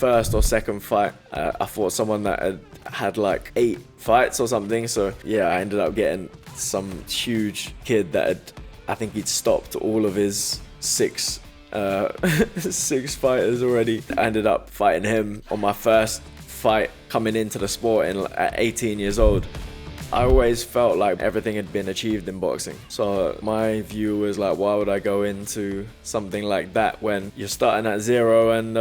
first or second fight, I fought someone that had like 8 fights or something. So yeah, I ended up getting some huge kid that I think he'd stopped all of his 6 fighters already. I ended up fighting him on my first fight coming into the sport at 18 years old. I always felt like everything had been achieved in boxing. So my view was like, why would I go into something like that when you're starting at zero and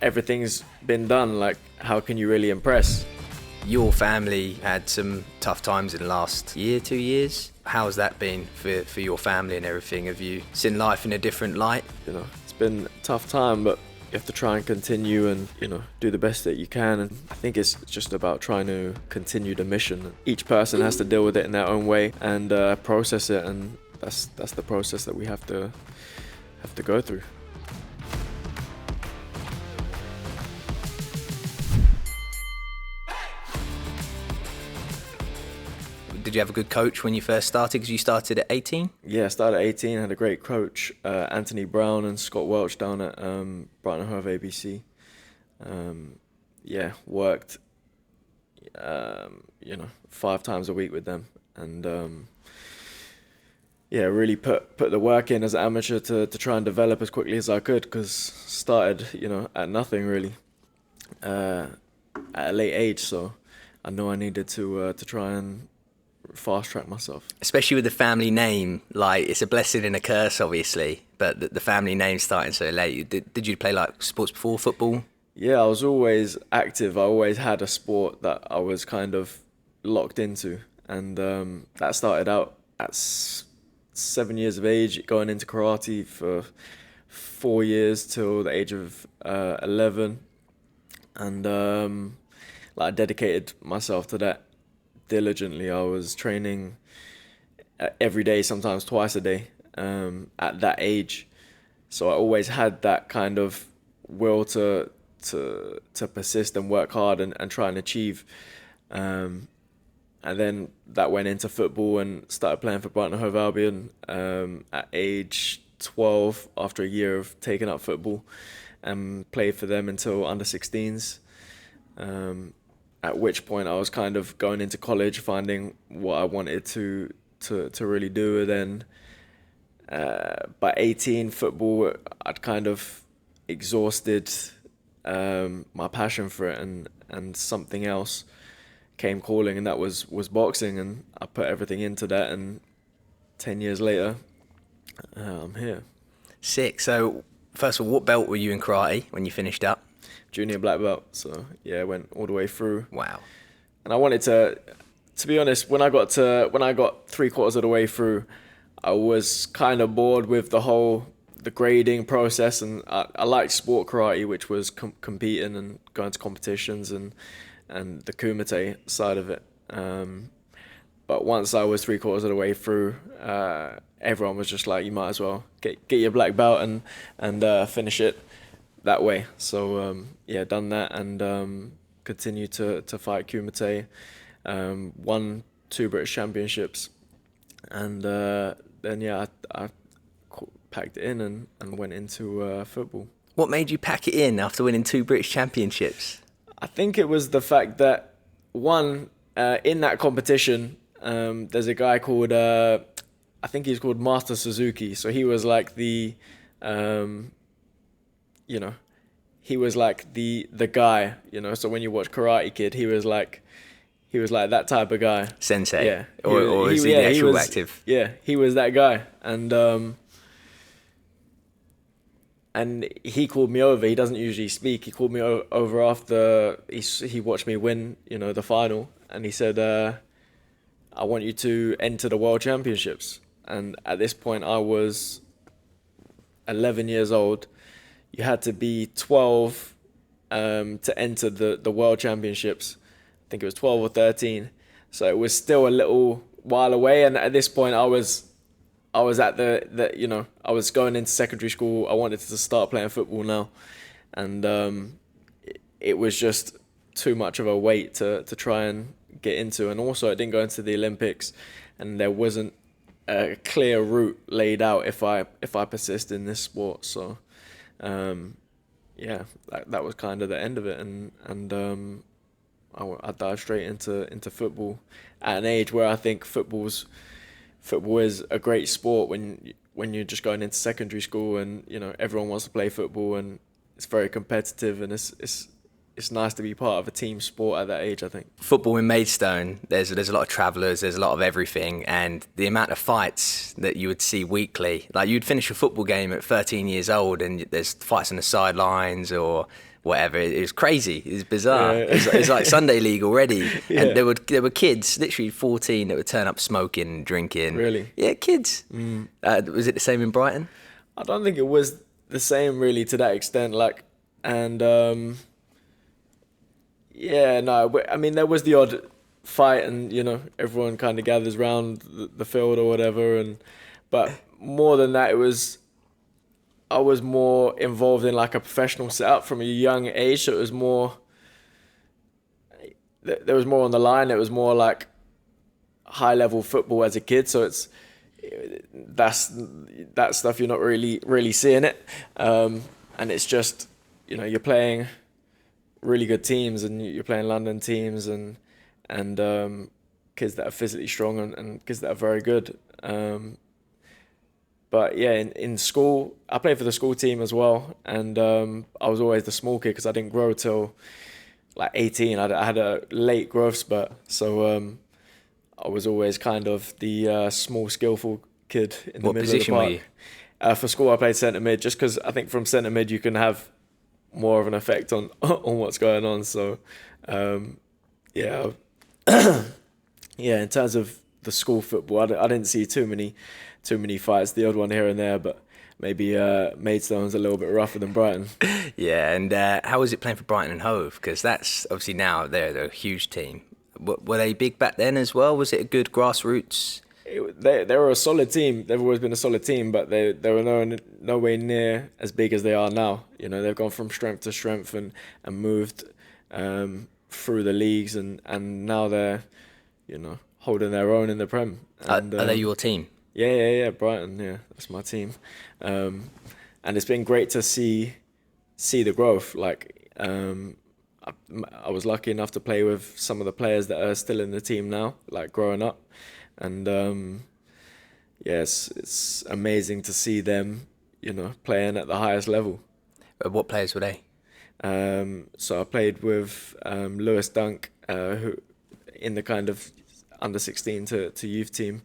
everything's been done? Like, how can you really impress? Your family had some tough times in the last year, 2 years. How's that been for your family and everything? Have you seen life in a different light? You know, it's been a tough time, but you have to try and continue and, you know, do the best that you can. And I think it's just about trying to continue the mission. Each person has to deal with it in their own way and process it, and that's the process that we have to go through. Did you have a good coach when you first started? Because you started at 18? Yeah, I started at 18. I had a great coach, Anthony Brown and Scott Welch down at Brighton Hove ABC. Worked, 5 times a week with them. And really put the work in as an amateur to try and develop as quickly as I could, because started, at nothing really, at a late age. So I know I needed to try and fast track myself. Especially with the family name, like it's a blessing and a curse, obviously, but the family name starting so late. Did you play like sports before football? Yeah, I was always active. I always had a sport that I was kind of locked into, and that started out at 7 years of age, going into karate for 4 years till the age of 11, and I dedicated myself to that diligently. I was training every day, sometimes twice a day, at that age. So I always had that kind of will to persist and work hard and try and achieve. And then that went into football and started playing for Brighton Hove Albion at age 12 after a year of taking up football, and played for them until under 16s. At which point I was kind of going into college, finding what I wanted to really do. And then by 18, football, I'd kind of exhausted my passion for it, and something else came calling, and that was boxing. And I put everything into that, and 10 years later, I'm here. Sick. So first of all, what belt were you in karate when you finished up? Junior black belt. So yeah, I went all the way through. Wow. And I wanted to be honest, when I got 3/4 of the way through, I was kind of bored with the grading process, and I liked sport karate, which was competing and going to competitions and the kumite side of it. But once I was 3/4 of the way through, everyone was just like, you might as well get your black belt and finish it that way. So done that, and continued to fight kumite. Won 2 British championships, and then I packed it in and went into football. What made you pack it in after winning 2 British championships? I think it was the fact that, one, in that competition, there's a guy called, I think he's called Master Suzuki. So he was like he was like the guy, so when you watch Karate Kid, he was like that type of guy. Sensei? Yeah. Or is he the actual active? Yeah, he was that guy. And he called me over. He doesn't usually speak. He called me over after he watched me win, the final. And he said, I want you to enter the World Championships. And at this point, I was 11 years old. You had to be 12 to enter the World Championships. I think it was 12 or 13. So it was still a little while away. And at this point, I was at I was going into secondary school. I wanted to start playing football now. And it was just too much of a weight to try and get into. And also, I didn't go into the Olympics, and there wasn't a clear route laid out if I persist in this sport. So yeah, that was kind of the end of it, and I dived straight into football at an age where I think football is a great sport when you're just going into secondary school, and everyone wants to play football, and it's very competitive, and it's nice to be part of a team sport at that age, I think. Football in Maidstone, there's a lot of travellers, there's a lot of everything, and the amount of fights that you would see weekly, like you'd finish a football game at 13 years old and there's fights on the sidelines or whatever. It was crazy. It was bizarre. Yeah. It's like Sunday League already. Yeah. And there were kids, literally 14, that would turn up smoking and drinking. Really? Yeah, kids. Was it the same in Brighton? I don't think it was the same really to that extent. Yeah, no, I mean, there was the odd fight, and everyone kind of gathers around the field or whatever, but more than that, I was more involved in like a professional setup from a young age, so it was more, there was more on the line. It was more like high level football as a kid, so that's that stuff you're not really seeing it, and it's just you're playing really good teams, and you're playing London teams and kids that are physically strong and kids that are very good. But yeah, in school, I played for the school team as well, and I was always the small kid because I didn't grow till like 18. I had a late growth spurt, so I was always kind of the small, skillful kid in the middle of the park. What position were you? For school, I played centre mid, just because I think from centre mid you can have more of an effect on what's going on. So yeah, in terms of the school football, I didn't see too many fights. The odd one here and there, but maybe Maidstone's a little bit rougher than Brighton. Yeah, and how was it playing for Brighton and Hove? Because that's obviously now they're a huge team. Were they big back then as well? Was it a good grassroots? They were a solid team. They've always been a solid team, but they were nowhere near as big as they are now. They've gone from strength to strength and moved through the leagues, and now they're holding their own in the Prem. And, are they your team? Yeah. Brighton, yeah, that's my team, and it's been great to see the growth. Like I was lucky enough to play with some of the players that are still in the team now, like growing up. And yes, it's amazing to see them, playing at the highest level. What players were they? So I played with Lewis Dunk, who in the kind of under 16 to youth team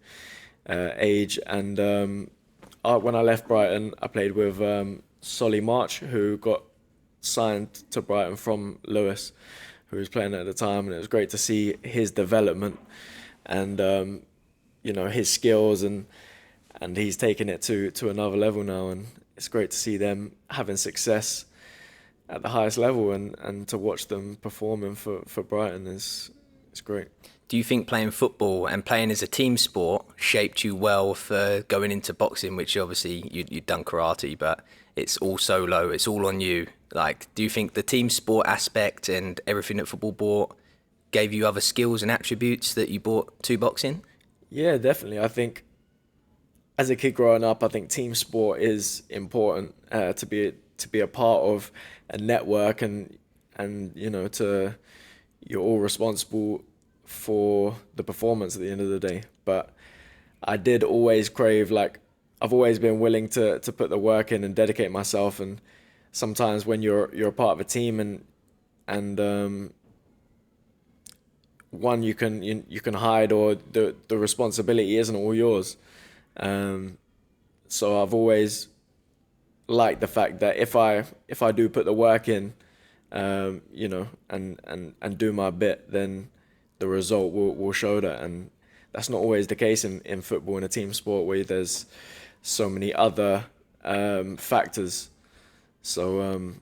age, and when I left Brighton, I played with Solly March, who got signed to Brighton from Lewis, who was playing at the time, and it was great to see his development and his skills, and he's taken it to another level now, and it's great to see them having success at the highest level, and to watch them performing for Brighton is great. Do you think playing football and playing as a team sport shaped you well for going into boxing, which obviously you'd done karate, but it's all solo, it's all on you? Like, do you think the team sport aspect and everything that football brought gave you other skills and attributes that you brought to boxing? Yeah, definitely. I think as a kid growing up, I think team sport is important to be a part of a network, and you're all responsible for the performance at the end of the day. But I did always crave, like, I've always been willing to put the work in and dedicate myself, and sometimes when you're a part of a team and one you can hide, or the responsibility isn't all yours. So I've always liked the fact that if I do put the work in, and do my bit, then the result will show that. And that's not always the case in football, in a team sport where there's so many other factors. So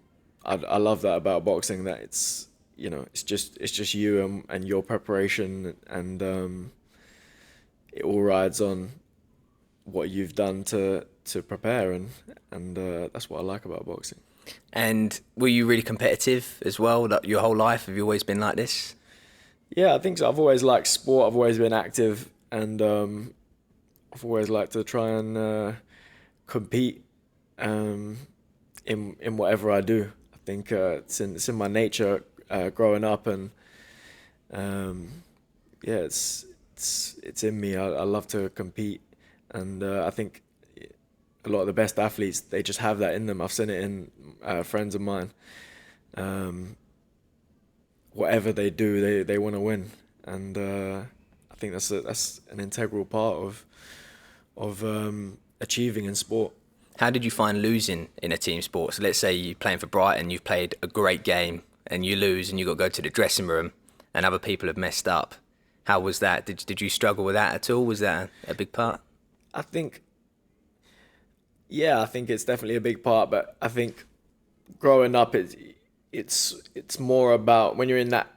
I love that about boxing, that it's just you and your preparation, and it all rides on what you've done to prepare, and that's what I like about boxing. And were you really competitive as well, like your whole life? Have you always been like this? Yeah, I think so. I've always liked sport. I've always been active, and I've always liked to try and compete in whatever I do. think it's in my nature growing up, and it's in me. I love to compete, and I think a lot of the best athletes, they just have that in them. I've seen it in friends of mine. Whatever they do, they want to win, and I think that's an integral part of achieving in sport. How did you find losing in a team sport? So let's say you're playing for Brighton, you've played a great game, and you lose, and you've got to go to the dressing room, and other people have messed up. How was that? Did you struggle with that at all? Was that a big part? I think it's definitely a big part, but I think growing up, it's more about when you're in that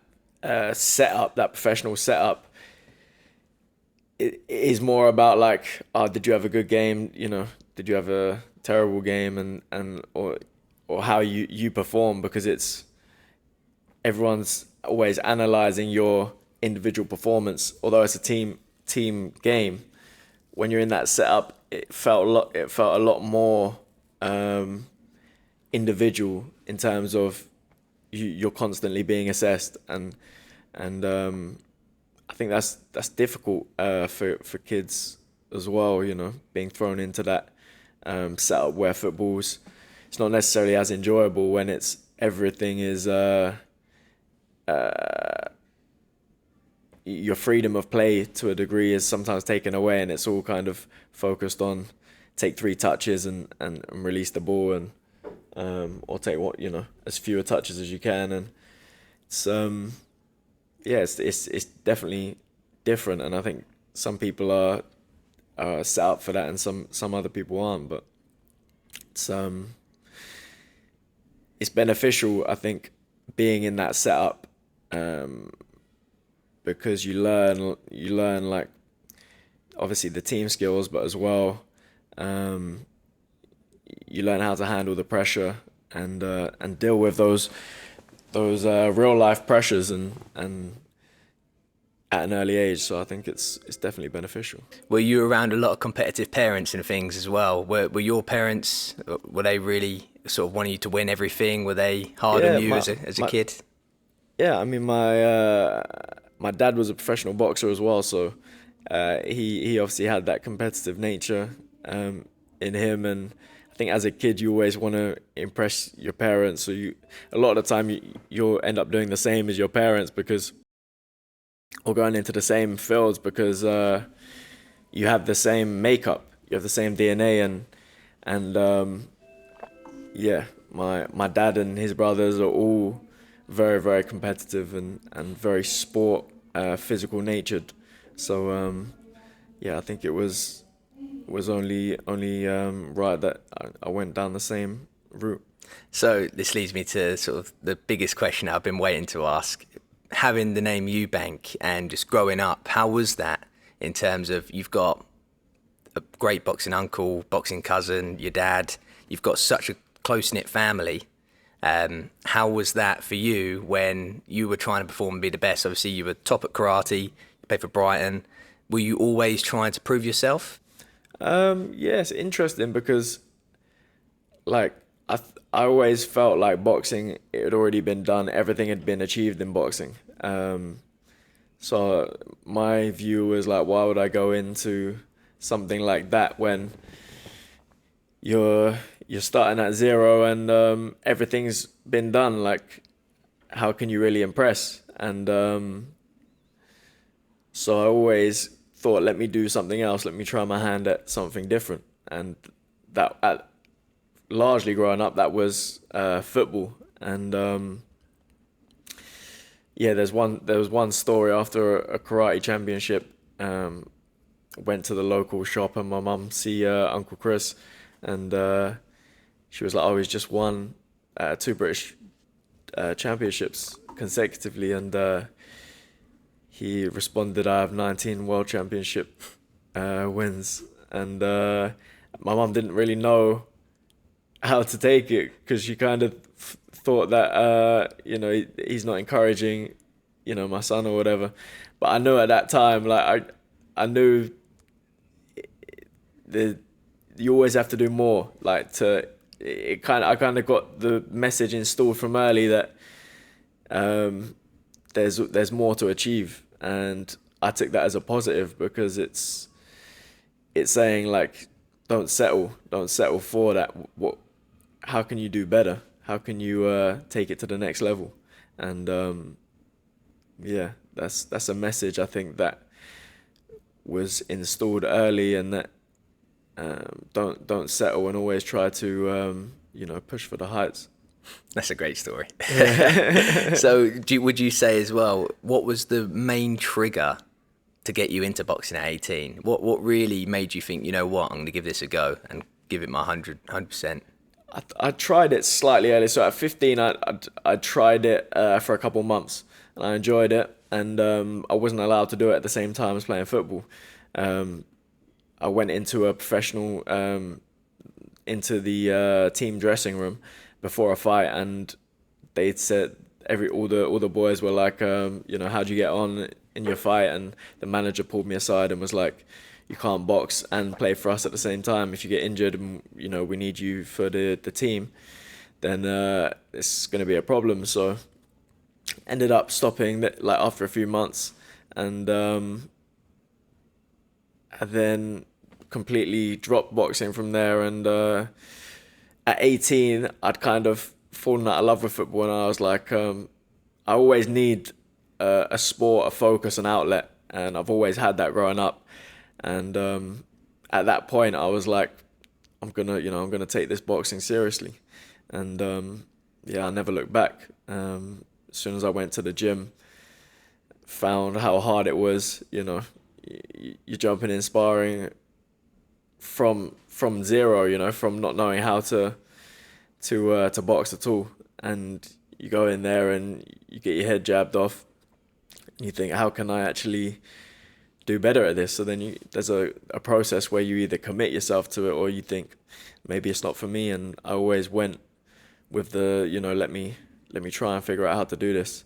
setup, that professional setup. It is more about like, did you have a good game? You know, did you have a terrible game, or how you perform, because everyone's always analyzing your individual performance. Although it's a team game, when you're in that setup, it felt a lot more individual in terms of you're constantly being assessed, and I think that's difficult for kids as well. You know, being thrown into that setup where it's not necessarily as enjoyable when everything is your freedom of play to a degree is sometimes taken away, and it's all kind of focused on take 3 touches and release the ball, and or take as fewer touches as you can, and it's definitely different, and I think some people are set up for that, and some other people aren't, but it's beneficial, I think, being in that setup, because you learn like obviously the team skills, but as well you learn how to handle the pressure and deal with those real life pressures and at an early age. So I think it's definitely beneficial. Were you around a lot of competitive parents and things as well? Were your parents, were they really sort of wanting you to win everything? Were they hard on you as a kid? Yeah, I mean, my dad was a professional boxer as well, so he obviously had that competitive nature in him, and I think as a kid you always want to impress your parents, so a lot of the time you'll end up doing the same as your parents, or going into the same fields, because you have the same makeup, you have the same DNA, and my dad and his brothers are all very, very competitive and very physical natured. So I think it was only right that I went down the same route. So this leads me to sort of the biggest question I've been waiting to ask. Having the name Eubank and just growing up, how was that in terms of you've got a great boxing uncle, boxing cousin, your dad, you've got such a close-knit family. How was that for you when you were trying to perform and be the best? Obviously, you were top at karate, you played for Brighton. Were you always trying to prove yourself? It's interesting because, like, I always felt like boxing, it had already been done. Everything had been achieved in boxing. So my view was like, why would I go into something like that when you're starting at zero and everything's been done? Like, how can you really impress? And so I always thought, let me do something else. Let me try my hand at something different. And largely growing up, that was football. And there was one story after a karate championship. Went to the local shop and my mum see Uncle Chris, and she was like, "Oh, he's just won 2 British championships consecutively," and he responded, "I have 19 World Championship wins," and my mum didn't really know how to take it, because she kind of thought that he's not encouraging my son or whatever. But I knew at that time, like I knew you always have to do more, like to I kind of got the message installed from early that there's more to achieve, and I took that as a positive because it's saying like don't settle for that. How can you do better? How can you take it to the next level? And yeah, that's a message I think that was installed early, and that don't settle and always try to push for the heights. That's a great story. Yeah. So would you say as well, what was the main trigger to get you into boxing at 18? What really made you think, you know what, I'm going to give this a go and give it my 100%? I tried it slightly early. So at 15, I tried it for a couple months, and I enjoyed it. And I wasn't allowed to do it at the same time as playing football. I went into a professional, into the team dressing room before a fight, and they said all the boys were like, how'd you get on in your fight? And the manager pulled me aside and was like, you can't box and play for us at the same time. If you get injured and we need you for the team, then it's going to be a problem. So ended up stopping like after a few months, and then completely dropped boxing from there. And at 18, I'd kind of fallen out of love with football, and I was like, I always need a sport, a focus, an outlet, and I've always had that growing up. And at that point, I was like, I'm gonna take this boxing seriously, and I never looked back. As soon as I went to the gym, found how hard it was. You're jumping in sparring from zero, from not knowing how to box at all, and you go in there and you get your head jabbed off, and you think, how can I actually do better at this? So then there's a process where you either commit yourself to it or you think maybe it's not for me. And I always went with the let me try and figure out how to do this,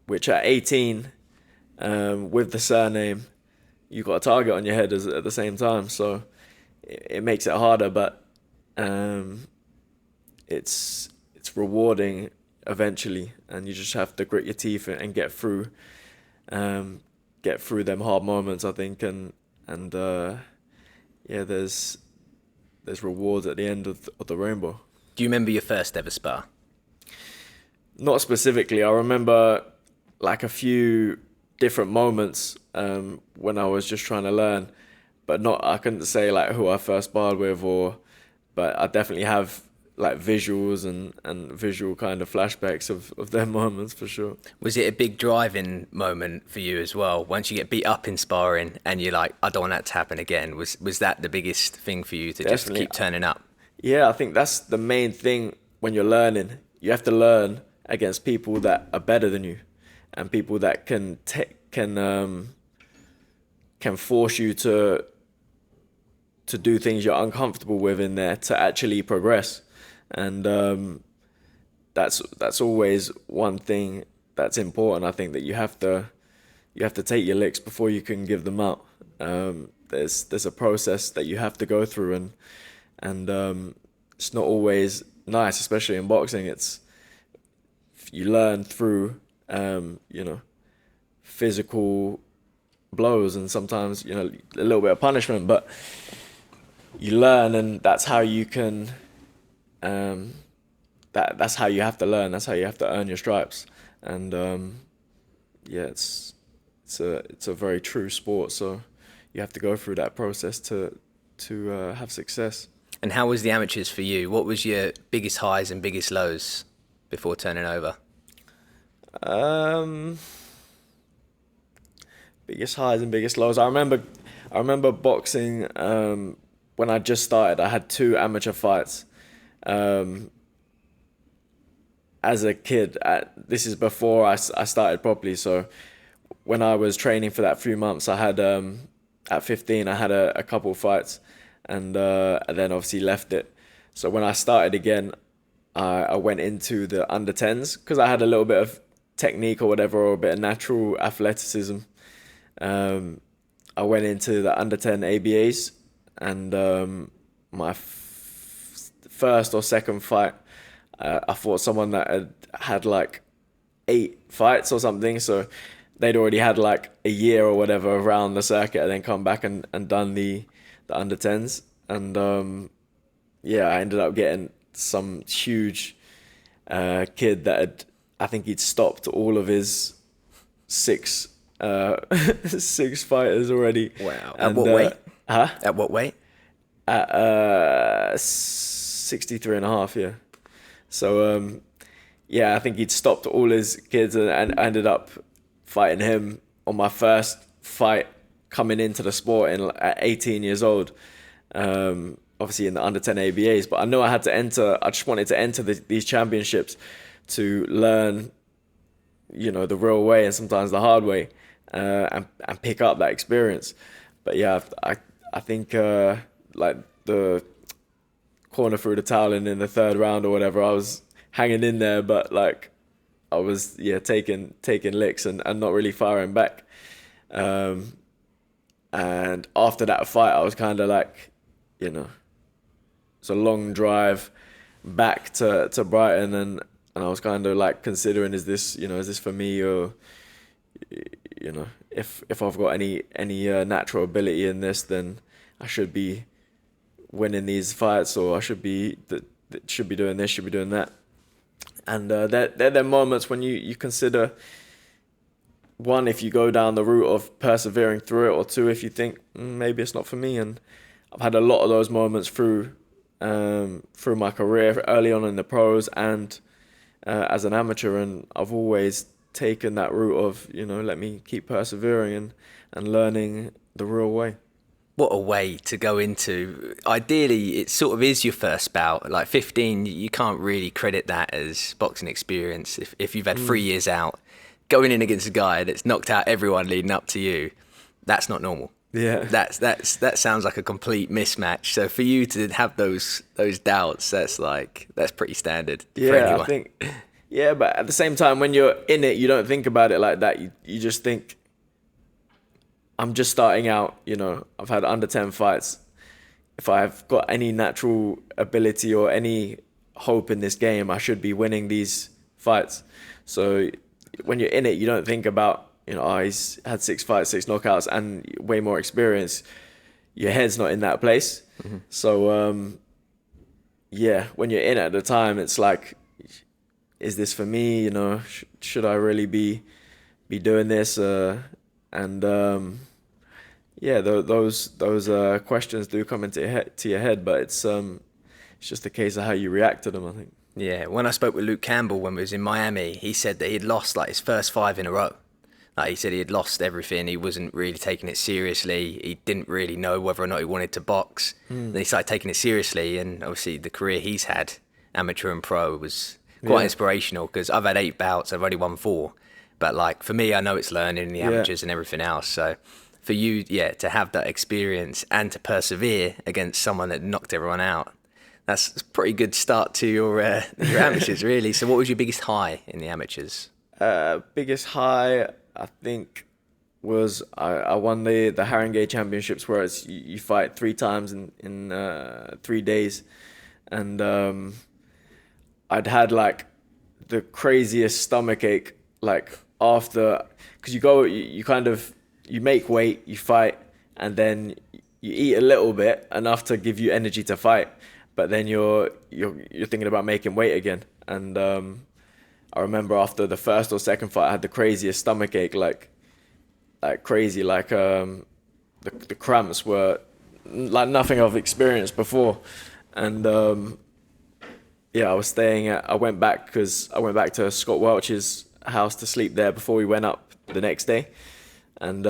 which at 18, with the surname, you got a target on your head at the same time, so it makes it harder, but it's rewarding eventually, and you just have to grit your teeth and get through them hard moments, I think, and there's rewards at the end of the rainbow. Do you remember your first ever spar? Not specifically. I remember like a few different moments when I was just trying to learn, but I couldn't say like who I first sparred with, but I definitely have like visuals and visual kind of flashbacks of their moments for sure. Was it a big driving moment for you as well? Once you get beat up in sparring and you're like, I don't want that to happen again. Was that the biggest thing for you to definitely just keep turning up? Yeah, I think that's the main thing when you're learning. You have to learn against people that are better than you, and people that can force you to do things you're uncomfortable with in there to actually progress. And that's always one thing that's important. I think that you have to take your licks before you can give them out. There's a process that you have to go through, and it's not always nice, especially in boxing. You learn through physical blows and sometimes a little bit of punishment, but you learn, and that's how you can. That's how you have to learn. That's how you have to earn your stripes. And it's a very true sport. So you have to go through that process to have success. And how was the amateurs for you? What was your biggest highs and biggest lows before turning over? Biggest highs and biggest lows. I remember boxing when I just started. I had 2 amateur fights. As a kid, this is before I started properly. So when I was training for that few months, I had at 15 I had a couple of fights, and then obviously left it. So when I started again, I went into the under 10s because I had a little bit of technique or whatever, or a bit of natural athleticism. I went into the under 10 ABAs, and my first or second fight, I fought someone that had like 8 fights or something. So they'd already had like a year or whatever around the circuit, and then come back and done the under 10s. And I ended up getting some huge kid that I think he'd stopped all of his 6 6 fighters already. Wow. At what weight? At what weight? At 63 and a half, yeah. So I think he'd stopped all his kids, and I ended up fighting him on my first fight coming into the sport at 18 years old. Obviously in the under 10 ABAs, but I know I had to enter. I just wanted to enter these championships to learn, the real way and sometimes the hard way, and pick up that experience. But yeah, I think like the corner through the towel in the 3rd round or whatever, I was hanging in there, but like I was taking licks and not really firing back. And after that fight, I was kind of like, it's a long drive back to Brighton, and I was kind of like considering, is this for me, or if I've got any natural ability in this, then I should be winning these fights, or I should be doing this, should be doing that. And they're moments when you consider, one, if you go down the route of persevering through it, or two, if you think maybe it's not for me. And I've had a lot of those moments through my career, early on in the pros and as an amateur, and I've always taken that route of, let me keep persevering and learning the real way. What a way to go into. Ideally, it sort of is your first bout. Like 15, you can't really credit that as boxing experience. If you've had 3 years out, going in against a guy that's knocked out everyone leading up to you, that's not normal. Yeah, that sounds like a complete mismatch. So for you to have those doubts, that's pretty standard for anyone. I think. Yeah, but at the same time, when you're in it, you don't think about it like that. You just think, I'm just starting out. I've had under 10 fights. If I've got any natural ability or any hope in this game, I should be winning these fights. So when you're in it, you don't think about, he's had 6 fights, 6 knockouts, and way more experience. Your head's not in that place. Mm-hmm. So, when you're in it at the time, it's like, is this for me? Should I really be doing this? Those questions do come into your head, but it's just a case of how you react to them, I think. Yeah, when I spoke with Luke Campbell when we was in Miami, he said that he'd lost like his first 5 in a row. Like he said he had lost everything. He wasn't really taking it seriously. He didn't really know whether or not he wanted to box. Then he started taking it seriously, and obviously the career he's had, amateur and pro, was quite inspirational, because I've had 8 bouts, I've only won 4. But like for me, I know it's learning in the amateurs and everything else. So for you, to have that experience and to persevere against someone that knocked everyone out, that's a pretty good start to your amateurs, really. So what was your biggest high in the amateurs? Biggest high, I think, was I won the Haringey Championships, where it's you fight 3 times in 3 days, and I'd had like the craziest stomachache like after, because you make weight, you fight, and then you eat a little bit, enough to give you energy to fight, but then you're thinking about making weight again. And I remember after the first or second fight, I had the craziest stomachache, like crazy, like the cramps were like nothing I've experienced before. And I went back to Scott Welch's house to sleep there before we went up the next day. And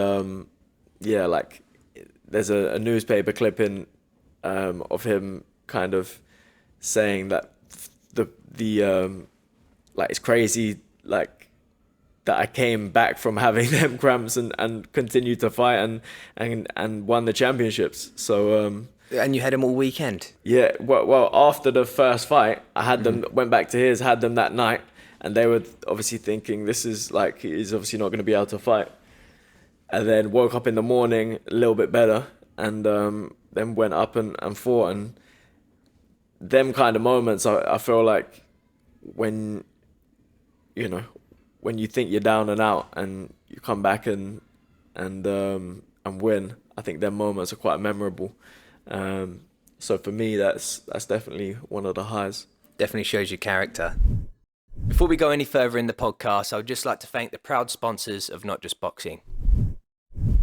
there's a newspaper clipping of him kind of saying that the it's crazy, like, that I came back from having them cramps and continued to fight and won the championships. So and you had them all weekend? Yeah, well after the first fight, I had them, went back to his, had them that night, and they were obviously thinking, this is like, he's obviously not going to be able to fight. And then woke up in the morning a little bit better, and then went up and fought. And them kind of moments, I feel like when, when you think you're down and out and you come back and win, I think them moments are quite memorable. So for me, that's definitely one of the highs. Definitely shows your character. Before we go any further in the podcast, I would just like to thank the proud sponsors of Notjustboxing.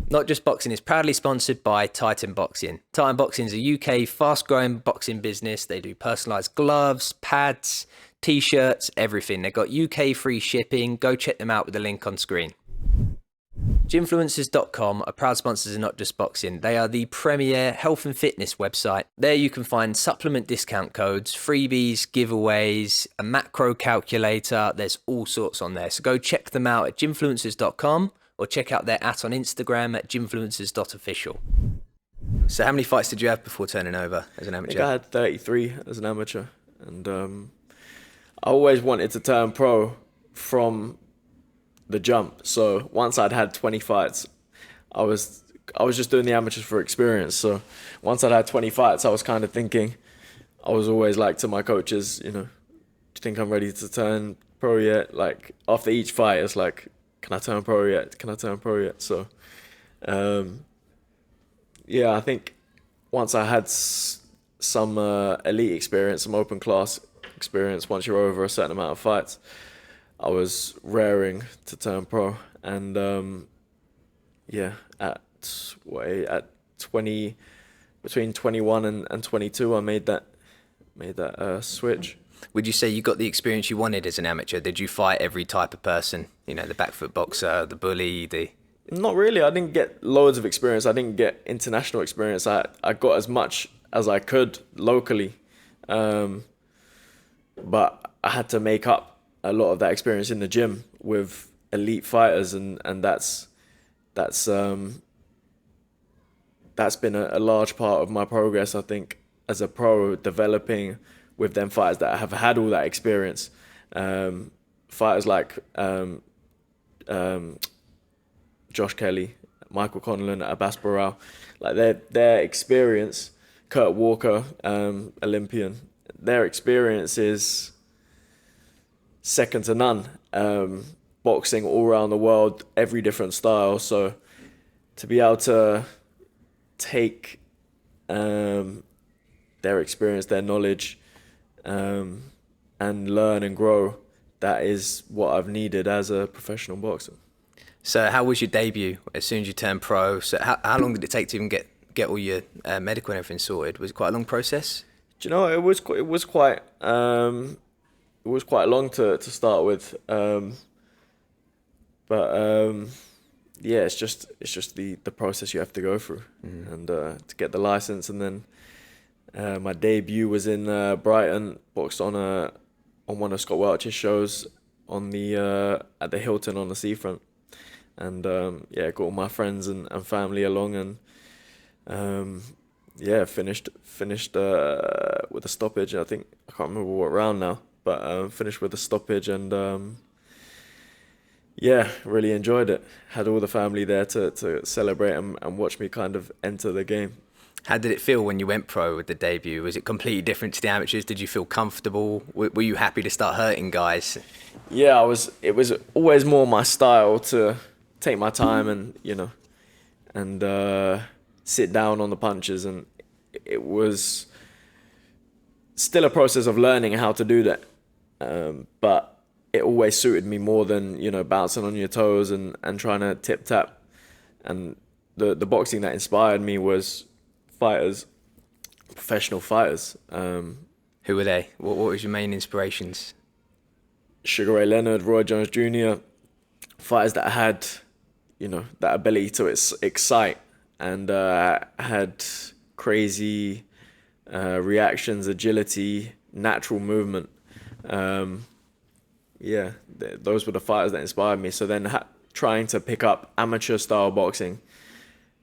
Notjustboxing is proudly sponsored by Titan Boxing. Titan Boxing is a UK fast-growing boxing business. They do personalised gloves, pads, t-shirts, everything. They've got UK free shipping. Go check them out with the link on screen. Gymfluencers.com are proud sponsors of Notjustboxing. They are the premier health and fitness website. There you can find supplement discount codes, freebies, giveaways, a macro calculator. There's all sorts on there. So go check them out at gymfluencers.com or check out their @ on Instagram at gymfluencers.official. So how many fights did you have before turning over as an amateur? I think I had 33 as an amateur. And I always wanted to turn pro from the jump. So once I'd had 20 fights, I was just doing the amateurs for experience. So once I'd had 20 fights, I was kind of thinking, I was always like to my coaches, do you think I'm ready to turn pro yet? Like after each fight, it's like, can I turn pro yet? Can I turn pro yet? So, I think once I had some elite experience, some open class experience, once you're over a certain amount of fights, I was raring to turn pro. And at 20, between 21 and 22, I made that switch. Would you say you got the experience you wanted as an amateur? Did you fight every type of person? The back foot boxer, the bully, Not really. I didn't get loads of experience. I didn't get international experience. I got as much as I could locally. But I had to make up a lot of that experience in the gym with elite fighters, and that's been a large part of my progress, I think, as a pro, developing with them fighters that have had all that experience. Fighters like Josh Kelly, Michael Conlin, Abbas Barral, like their experience, Kurt Walker, Olympian, their experience is second to none. Boxing all around the world, every different style. So to be able to take their experience, their knowledge, and learn and grow, that is what I've needed as a professional boxer. So how was your debut as soon as you turned pro? So how long did it take to even get all your medical and everything sorted? Was it quite a long process? Do you know, it was quite long to start with. It's just the process you have to go through, and to get the license. And then my debut was in Brighton, boxed on one of Scott Welch's shows at the Hilton on the seafront. And got all my friends and family along, and finished with a stoppage. I think, I can't remember what round now, but finished with a stoppage, and really enjoyed it. Had all the family there to celebrate and watch me kind of enter the game. How did it feel when you went pro with the debut? Was it completely different to the amateurs? Did you feel comfortable? Were you happy to start hurting guys? Yeah, it was always more my style to take my time and sit down on the punches, and it was still a process of learning how to do that, but it always suited me more than bouncing on your toes and trying to tip tap. And the boxing that inspired me was professional fighters. Who were they? What was your main inspirations? Sugar Ray Leonard, Roy Jones Jr., fighters that had that ability to excite and had crazy reactions, agility, natural movement. Those were the fighters that inspired me. So then trying to pick up amateur style boxing,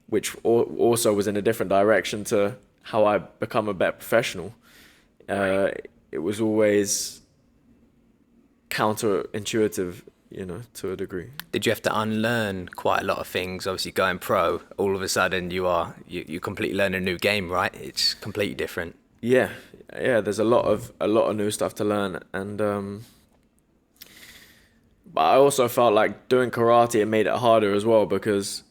which also was in a different direction to how I become a better professional. It was always counterintuitive, to a degree. Did you have to unlearn quite a lot of things? Obviously, going pro, all of a sudden you completely learn a new game, right? It's completely different. Yeah, yeah, there's a lot of new stuff to learn, and but I also felt like doing karate, it made it harder as well, because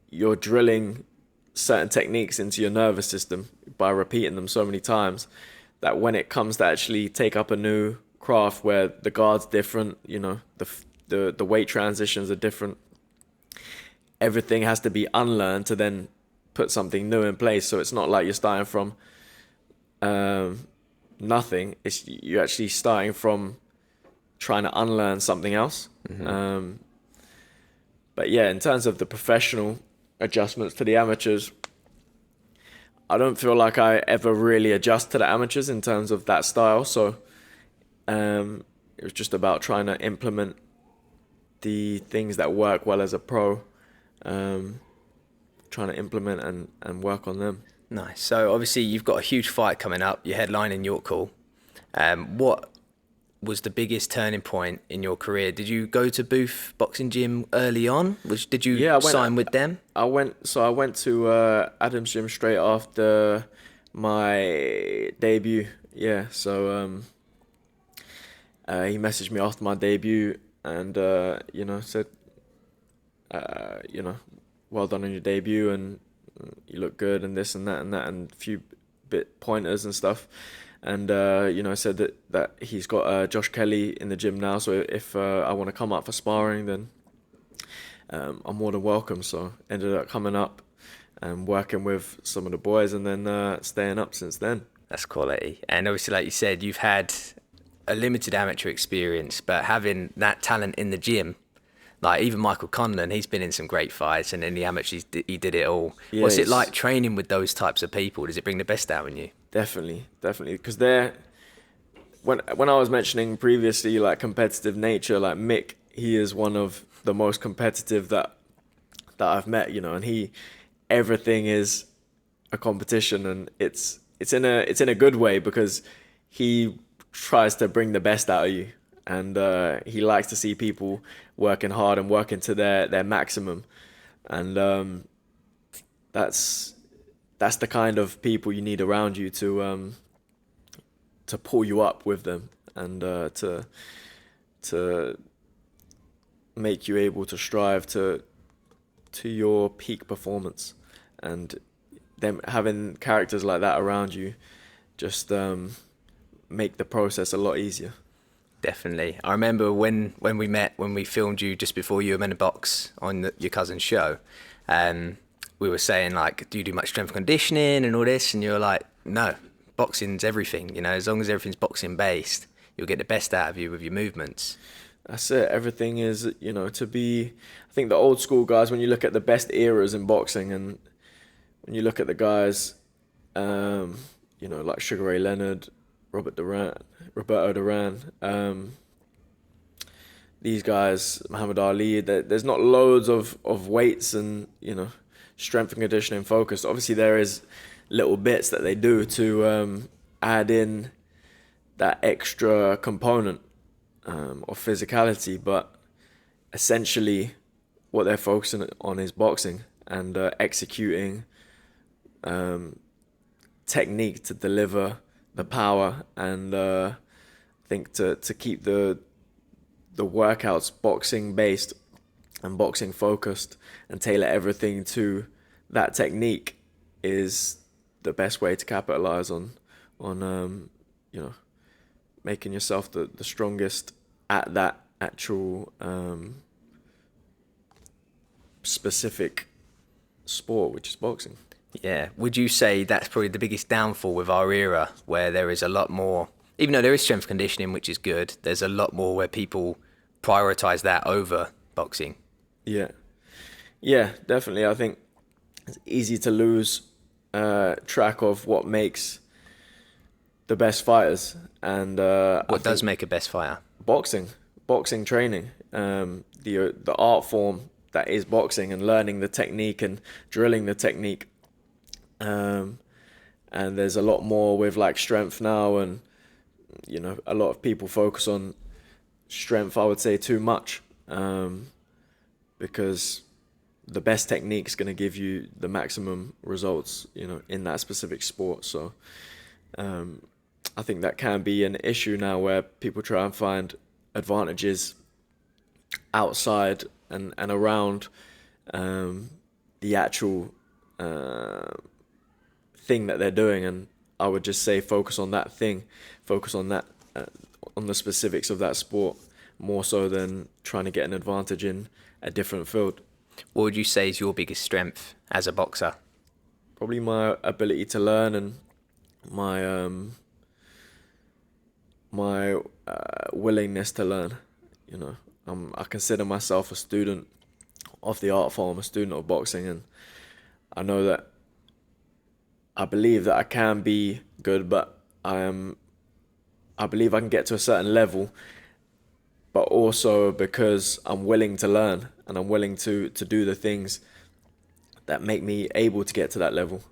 you're drilling certain techniques into your nervous system by repeating them so many times, that when it comes to actually take up a new craft where the guard's different, you know, the weight transitions are different, everything has to be unlearned to then put something new in place. So it's not like you're starting from nothing. It's you're actually starting from trying to unlearn something else. But yeah, in terms of the professional adjustments to the amateurs, I don't feel like I ever really adjust to the amateurs in terms of that style. So it was just about trying to implement the things that work well as a pro, trying to implement and work on them. Nice. So obviously you've got a huge fight coming up. You're headlining York Hall. What was the biggest turning point in your career? Did you go to Booth Boxing Gym early on? Did you sign with them? I went to Adam's Gym straight after my debut. Yeah. So he messaged me after my debut and said, well done on your debut, and you look good, and this and that and a few bit pointers and stuff. And said that he's got Josh Kelly in the gym now, so if I want to come up for sparring, then I'm more than welcome. So ended up coming up and working with some of the boys, and then staying up since then. That's quality. And obviously, like you said, you've had a limited amateur experience, but having that talent in the gym, like even Michael Conlin, he's been in some great fights, and in the amateurs, he did it all. Yeah, what's it like training with those types of people? Does it bring the best out in you? Definitely. Because when I was mentioning previously, like, competitive nature, like Mick, he is one of the most competitive that I've met, and everything is a competition, and it's in a good way, because he tries to bring the best out of you, and he likes to see people working hard and working to their maximum, and that's the kind of people you need around you to pull you up with them, and to make you able to strive to your peak performance. And them having characters like that around you just make the process a lot easier. Definitely. I remember when we met, when we filmed you just before you were meant to box on your cousin's show, we were saying, like, do you do much strength conditioning and all this? And you were like, no, boxing's everything. As long as everything's boxing based, you'll get the best out of you with your movements. That's it. Everything is, to be, I think the old school guys, when you look at the best eras in boxing, and when you look at the guys, like Sugar Ray Leonard, Roberto Duran, these guys, Muhammad Ali, there's not loads of weights and, strength and conditioning focused. Obviously, there is little bits that they do to add in that extra component of physicality, but essentially what they're focusing on is boxing and executing technique to deliver the power, and I think to keep the workouts boxing based and boxing focused, and tailor everything to that technique is the best way to capitalize on making yourself the strongest at that actual specific sport, which is boxing. Yeah. Would you say that's probably the biggest downfall with our era, where there is a lot more, even though there is strength conditioning, which is good, there's a lot more where people prioritize that over boxing? Yeah, definitely. I think it's easy to lose track of what makes the best fighters, and what does make a best fighter? Boxing training, the art form that is boxing, and learning the technique and drilling the technique. And there's a lot more with like strength now, and a lot of people focus on strength, I would say, too much, because the best technique is going to give you the maximum results, in that specific sport. So I think that can be an issue now where people try and find advantages outside and around the actual thing that they're doing. And I would just say focus on that thing, focus on that, on the specifics of that sport, more so than trying to get an advantage in a different field. What would you say is your biggest strength as a boxer? Probably my ability to learn and my willingness to learn. You know, I consider myself a student of the art form, a student of boxing, and I know that I believe that I can be good, but I believe I can get to a certain level, but also because I'm willing to learn and I'm willing to do the things that make me able to get to that level.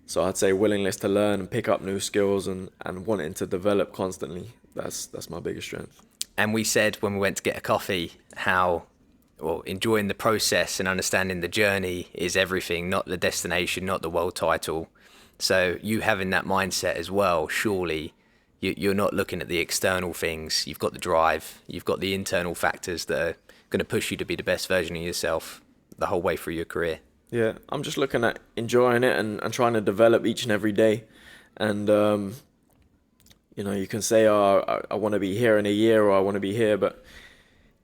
So I'd say willingness to learn and pick up new skills and wanting to develop constantly. That's my biggest strength. And we said when we went to get a coffee how, well, enjoying the process and understanding the journey is everything, not the destination, not the world title. So you having that mindset as well, surely you're not looking at the external things. You've got the drive, you've got the internal factors that are going to push you to be the best version of yourself the whole way through your career. Yeah, I'm just looking at enjoying it and trying to develop each and every day. And, you know, you can say, oh, I want to be here in a year, or I want to be here, but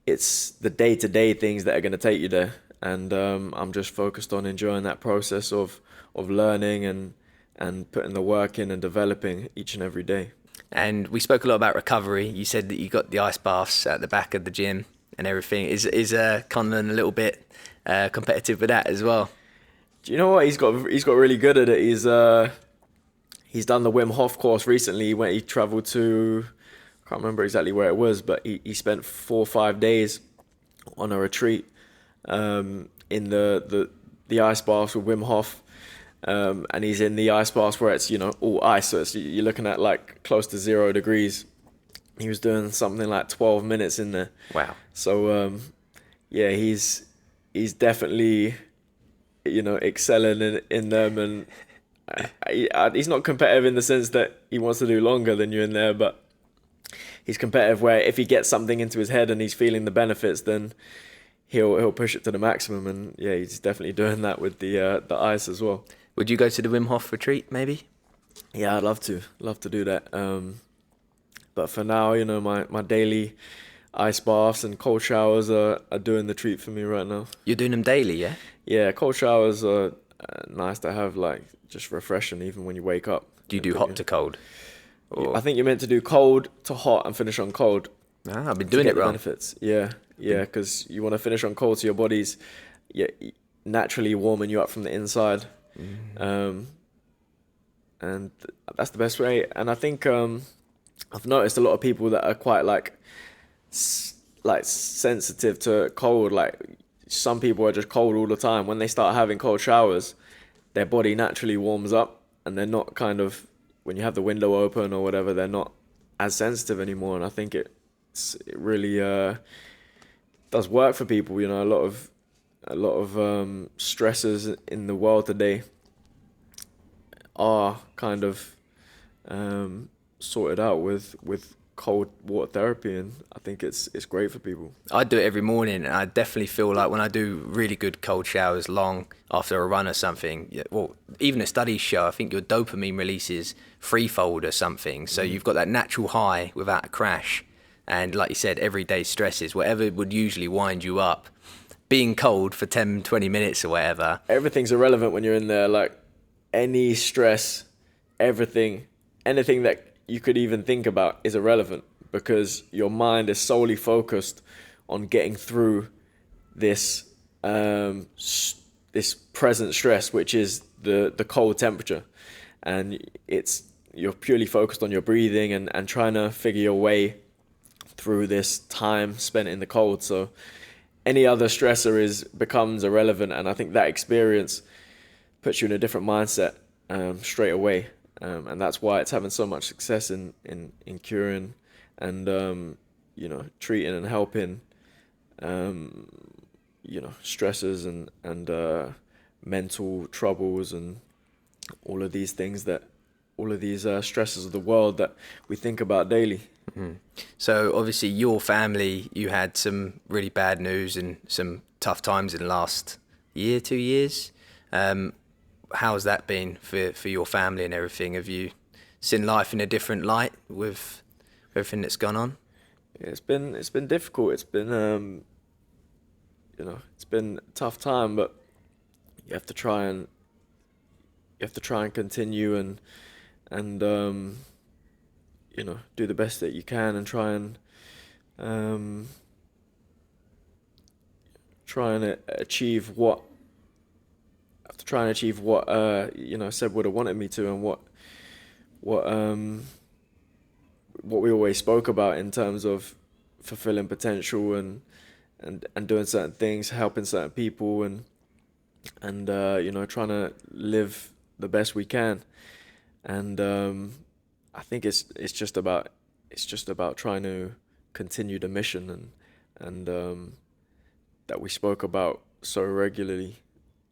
it's the day-to-day things that are going to take you there. And I'm just focused on enjoying that process of learning and putting the work in and developing each and every day. And we spoke a lot about recovery. You said that you got the ice baths at the back of the gym and everything. Is Conlin a little bit competitive with that as well? Do you know what? He's got really good at it. He's done the Wim Hof course recently. He travelled to, I can't remember exactly where it was, but he spent 4 or 5 days on a retreat in the ice baths with Wim Hof. And he's in the ice baths where it's, you know, all ice, so you're looking at like close to 0 degrees. He was doing something like 12 minutes in there. Wow. So yeah, he's definitely, you know, excelling in them, and he's not competitive in the sense that he wants to do longer than you in there, but he's competitive where if he gets something into his head and he's feeling the benefits, then he'll push it to the maximum. And yeah, he's definitely doing that with the ice as well. Would you go to the Wim Hof retreat maybe? Yeah, I'd love to do that. But for now, you know, my daily ice baths and cold showers are doing the treat for me right now. You're doing them daily, yeah? Yeah, cold showers are nice to have, like just refreshing even when you wake up. Do you do hot to cold? Or... I think you're meant to do cold to hot and finish on cold. I've been doing it wrong. Benefits. Yeah, because you want to finish on cold so your body's naturally warming you up from the inside. And that's the best way. And I think I've noticed a lot of people that are quite like sensitive to cold. Like some people are just cold all the time. When they start having cold showers, their body naturally warms up, and they're not kind of, when you have the window open or whatever, they're not as sensitive anymore. And I think it really does work for people. You know, a lot of stresses in the world today are kind of sorted out with cold water therapy, and I think it's great for people. I do it every morning, and I definitely feel like when I do really good cold showers long after a run or something, well, even a studies show, I think your dopamine releases threefold or something. So you've got that natural high without a crash. And like you said, everyday stresses, whatever would usually wind you up, being cold for 10, 20 minutes or whatever. Everything's irrelevant when you're in there. Like any stress, anything that you could even think about is irrelevant, because your mind is solely focused on getting through this this present stress, which is the cold temperature. And you're purely focused on your breathing and trying to figure your way through this time spent in the cold. So any other stressor becomes irrelevant, and I think that experience puts you in a different mindset straight away, and that's why it's having so much success in curing and you know, treating and helping you know, stresses and mental troubles and all of these things that all of these stresses of the world that we think about daily. So obviously your family, you had some really bad news and some tough times in the last year, 2 years. How's that been for your family and everything? Have you seen life in a different light with everything that's gone on? Yeah, it's been difficult. It's been it's been a tough time, but you have to try and continue and do the best that you can and try and achieve what Seb would have wanted me to, and what we always spoke about in terms of fulfilling potential and doing certain things, helping certain people, and trying to live the best we can. And I think it's just about trying to continue the mission and that we spoke about so regularly.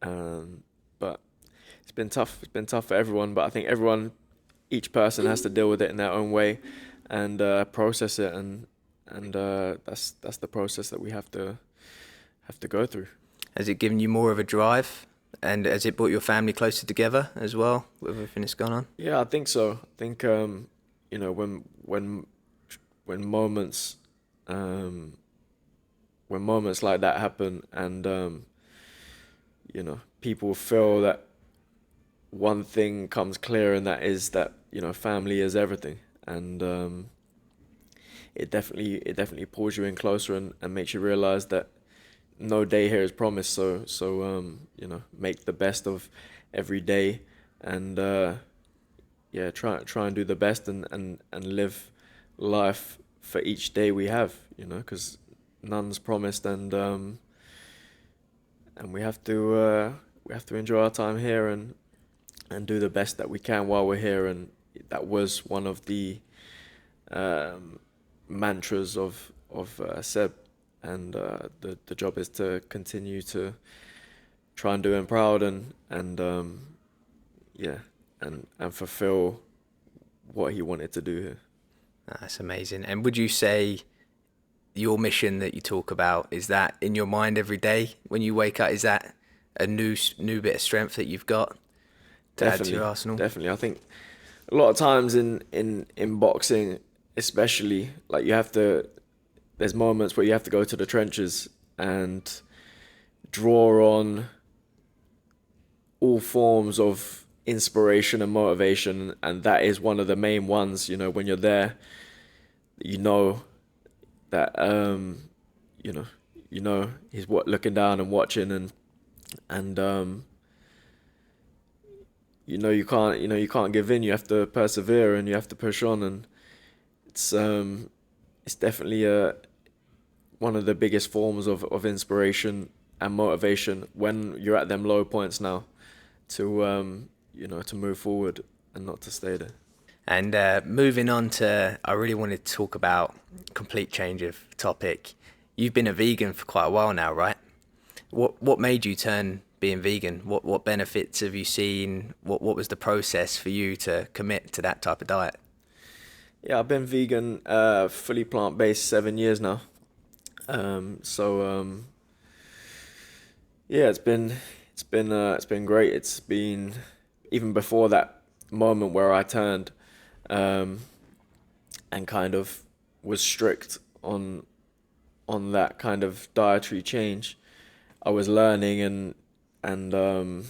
But it's been tough. It's been tough for everyone. But I think each person has to deal with it in their own way and process it. And that's the process that we have to go through. Has it given you more of a drive? And has it brought your family closer together as well with everything that's gone on? Yeah, I think so. I think when moments like that happen, and people feel that one thing comes clear, and that is that family is everything, and it definitely pulls you in closer and makes you realize that no day here is promised. So make the best of every day, and try and do the best and live life for each day we have, because none's promised, and we have to enjoy our time here and do the best that we can while we're here. And that was one of the mantras of Seb, and the job is to continue to try and do him proud and fulfill what he wanted to do here. That's amazing. And would you say your mission that you talk about, is that in your mind every day when you wake up? Is that a new bit of strength that you've got to add to your arsenal? Definitely. I think a lot of times in boxing, especially, like there's moments where you have to go to the trenches and draw on all forms of inspiration and motivation, and that is one of the main ones. When you're there, that he's looking down and watching, and you can't give in. You have to persevere and you have to push on, and it's definitely one of the biggest forms of inspiration and motivation when you're at them low points now, to move forward and not to stay there. And moving on to, I really wanted to talk about complete change of topic. You've been a vegan for quite a while now, right? What made you turn being vegan? What benefits have you seen? What was the process for you to commit to that type of diet? Yeah, I've been vegan, fully plant-based 7 years now. It's been great. It's been, even before that moment where I turned, and kind of was strict on that kind of dietary change, I was learning and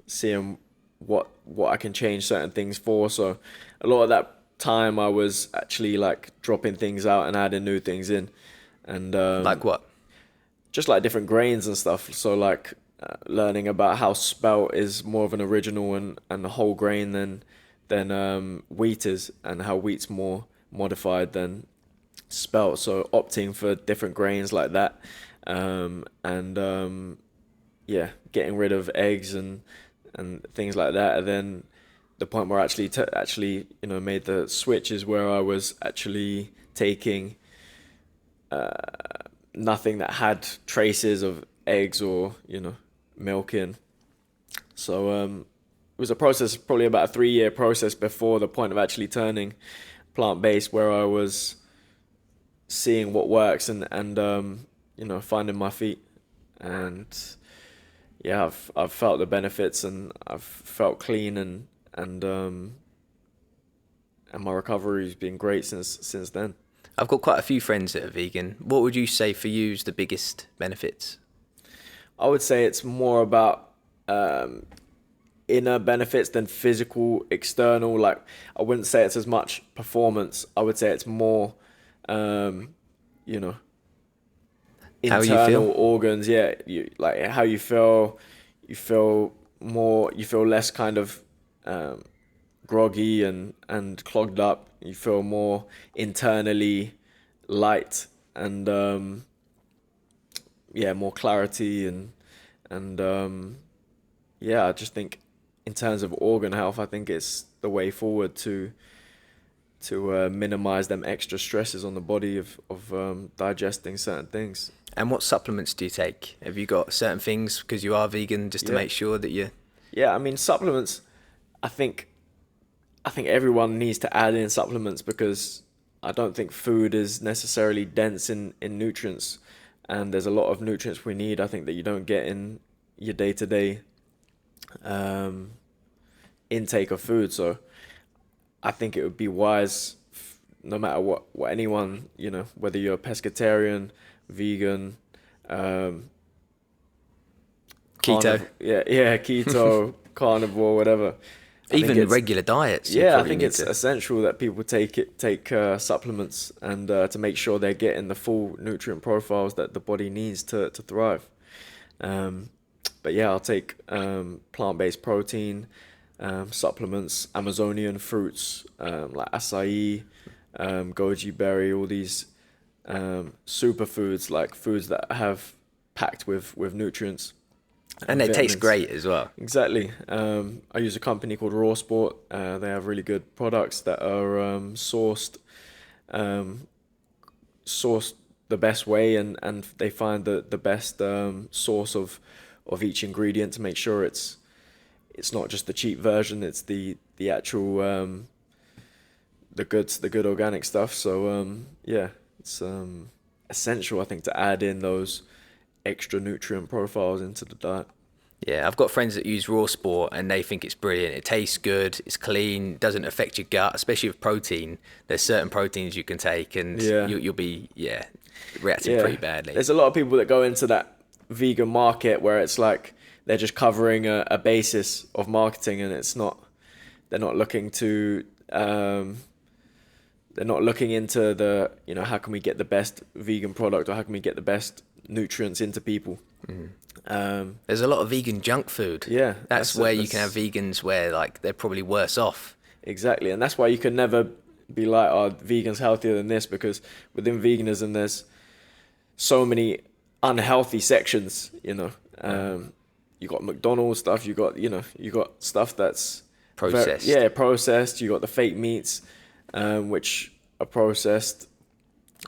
seeing what I can change certain things for. So a lot of that time I was actually like dropping things out and adding new things in, and like what? Just like different grains and stuff. So like learning about how spelt is more of an original and a whole grain than wheat is, and how wheat's more modified than spelt. So opting for different grains like that, getting rid of eggs and things like that. And then the point where I actually made the switch is where I was actually taking nothing that had traces of eggs or milk in. So was a process, probably about a 3-year process before the point of actually turning plant-based, where I was seeing what works and finding my feet. And yeah, I've felt the benefits, and I've felt clean, and my recovery's been great since then. I've got quite a few friends that are vegan. What would you say for you is the biggest benefits? I would say it's more about inner benefits than physical, external. Like, I wouldn't say it's as much performance. I would say it's more, internal organs. Yeah, like how you feel. You feel more. You feel less kind of groggy and clogged up. You feel more internally light and more clarity and I just think in terms of organ health, I think it's the way forward to minimize them extra stresses on the body of digesting certain things. And what supplements do you take? Have you got certain things because you are vegan just to make sure that you? Yeah, I mean supplements. I think everyone needs to add in supplements because I don't think food is necessarily dense in nutrients, and there's a lot of nutrients we need, I think, that you don't get in your day-to-day intake of food. So I think it would be wise, no matter what anyone, whether you're a pescatarian, vegan, keto, keto, carnivore, whatever. Even regular diets. Yeah, I think it's essential that people take supplements and to make sure they're getting the full nutrient profiles that the body needs to thrive. But yeah, I'll take plant-based protein, supplements, Amazonian fruits like acai, goji berry, all these superfoods, like foods that have packed with nutrients. And they taste great as well. Exactly. I use a company called Raw Sport. They have really good products that are sourced the best way, and they find the best source of each ingredient to make sure it's not just the cheap version. It's the actual the good organic stuff. So it's essential, I think, to add in those extra nutrient profiles into the diet. Yeah, I've got friends that use Raw Sport and they think it's brilliant. It tastes good, it's clean, doesn't affect your gut, especially with protein. There's certain proteins you can take and you'll be reacting pretty badly. There's a lot of people that go into that vegan market where it's like they're just covering a basis of marketing, and they're not looking to they're not looking into the how can we get the best vegan product, or how can we get the best nutrients into people. There's a lot of vegan junk food. Yeah, that's where you can have vegans where like they're probably worse off. Exactly, and that's why you can never be like, oh, vegan's healthier than this, because within veganism there's so many unhealthy sections. You got McDonald's stuff, you got stuff that's processed. Processed. You got the fake meats, which are processed.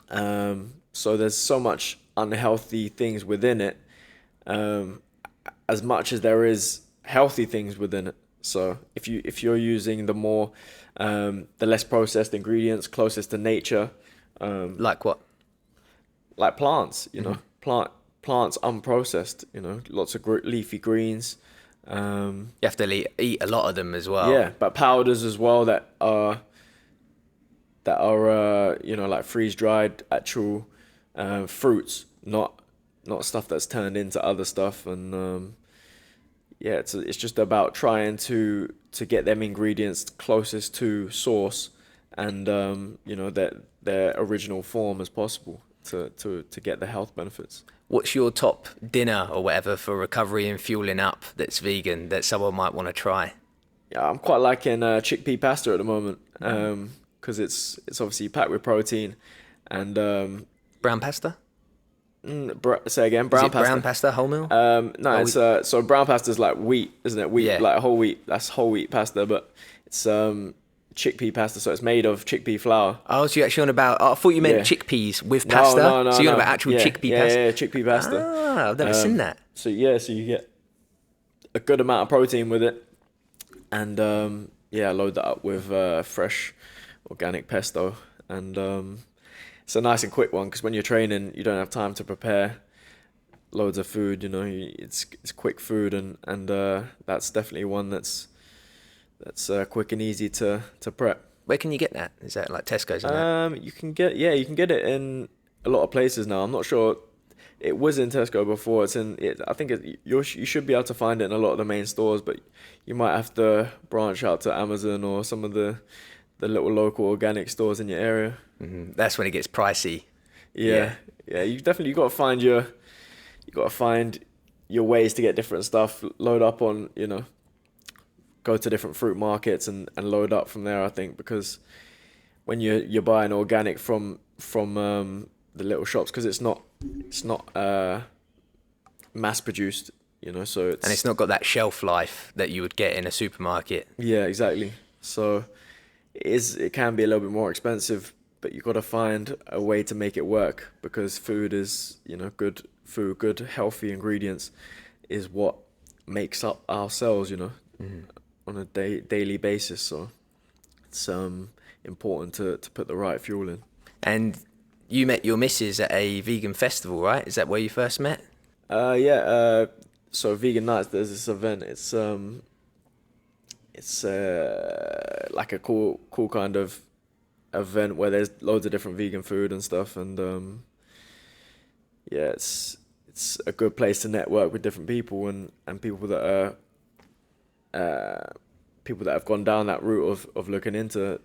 So there's so much unhealthy things within it, as much as there is healthy things within it. So if you're using the more the less processed ingredients closest to nature, like what? Like plants, plants unprocessed, lots of leafy greens. You have to eat a lot of them as well. Yeah, but powders as well that are like freeze dried actual fruits, not stuff that's turned into other stuff. And it's just about trying to get them ingredients closest to source and their original form as possible to get the health benefits. What's your top dinner or whatever for recovery and fueling up that's vegan that someone might want to try? Yeah, I'm quite liking chickpea pasta at the moment, because it's obviously packed with protein and brown pasta. Say again, brown pasta. Brown pasta, wholemeal? No, it's so brown pasta is like wheat, isn't it? Wheat, like whole wheat. That's whole wheat pasta, but it's chickpea pasta, so it's made of chickpea flour. Oh, so you're actually on about? I thought you meant chickpeas with pasta. No. So you're on about actual chickpea pasta. Yeah, chickpea pasta. Ah, I've never seen that. So you get a good amount of protein with it, and load that up with fresh organic pesto, and it's a nice and quick one because when you're training, you don't have time to prepare loads of food. It's quick food, and that's definitely one that's quick and easy to prep. Where can you get that? Is that like Tesco's and that? You can get it in a lot of places now. I'm not sure. It was in Tesco before. I think you should be able to find it in a lot of the main stores, but you might have to branch out to Amazon or some of the little local organic stores in your area. Mm-hmm. That's when it gets pricey. Yeah. You got to find your ways to get different stuff. Load up on, go to different fruit markets and load up from there. I think because when you're buying organic from the little shops, because it's not mass produced, so it's not got that shelf life that you would get in a supermarket. Yeah, exactly. So it can be a little bit more expensive, but you've got to find a way to make it work, because food is, good food, good healthy ingredients is what makes up ourselves, on a daily basis. So it's important to put the right fuel in. And you met your missus at a vegan festival, right? Is that where you first met? So Vegan Nights, there's this event. It's like a cool kind of event where there's loads of different vegan food and stuff, and it's a good place to network with different people and people that have gone down that route of looking into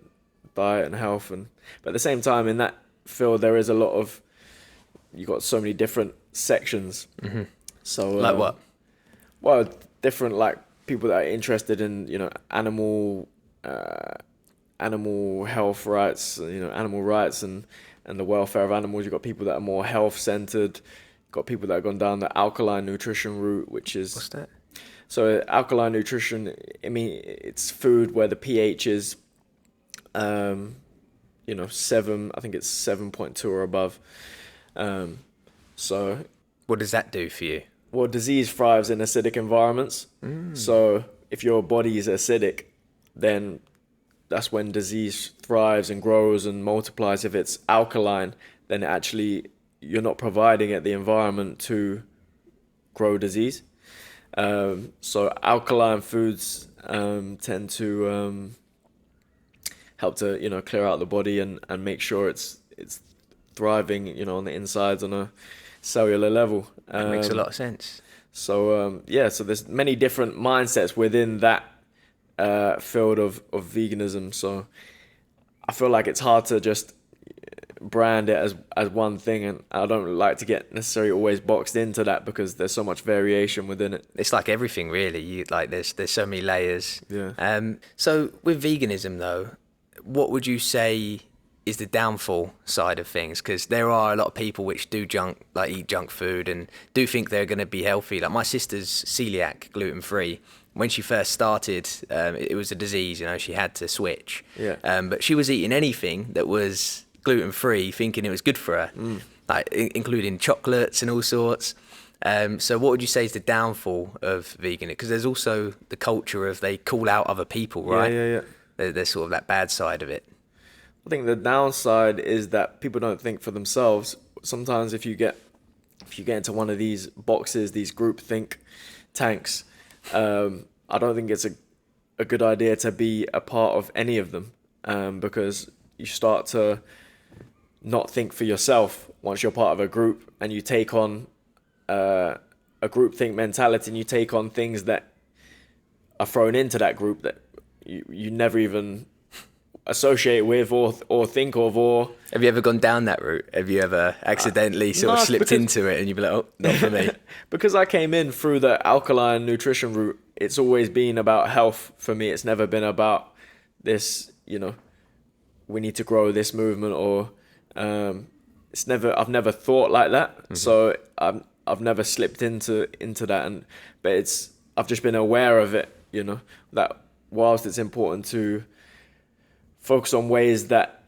diet and health, but at the same time in that field there is a lot of, you got so many different sections. Mm-hmm. So like what? Well, different, like people that are interested in animal health rights, animal rights and the welfare of animals. You've got people that are more health centered. Got people that have gone down the alkaline nutrition route, which is, what's that? So alkaline nutrition, it's food where the pH is 7, I think it's 7.2 or above. So what does that do for you? Well, disease thrives in acidic environments. So if your body is acidic, then that's when disease thrives and grows and multiplies. If it's alkaline, then actually you're not providing it the environment to grow disease. So alkaline foods tend to help to clear out the body and make sure it's thriving on the insides on a cellular level. That makes a lot of sense. So so there's many different mindsets within that field of veganism. So I feel like it's hard to just brand it as one thing, and I don't like to get necessarily always boxed into that because there's so much variation within it. It's like everything really. There's so many layers. Yeah. So with veganism though, what would you say is the downfall side of things? Because there are a lot of people which do eat junk food and do think they're going to be healthy. Like my sister's celiac, gluten-free. When she first started, it was a disease, she had to switch. Yeah. But she was eating anything that was gluten-free, thinking it was good for her, like including chocolates and all sorts. So what would you say is the downfall of vegan? Because there's also the culture of they call out other people, right? Yeah. There's sort of that bad side of it. I think the downside is that people don't think for themselves. Sometimes if you get into one of these boxes, these group think tanks, I don't think it's a good idea to be a part of any of them, because you start to not think for yourself once you're part of a group, and you take on a group think mentality, and you take on things that are thrown into that group that you never even associate with or think of. Or have you ever gone down that route? Have you ever accidentally slipped into it and you'd be like, oh, not for me? Because I came in through the alkaline nutrition route, it's always been about health for me. It's never been about this, we need to grow this movement, or I've never thought like that. Mm-hmm. So I've never slipped into that, but I've just been aware of it, that whilst it's important to focus on ways that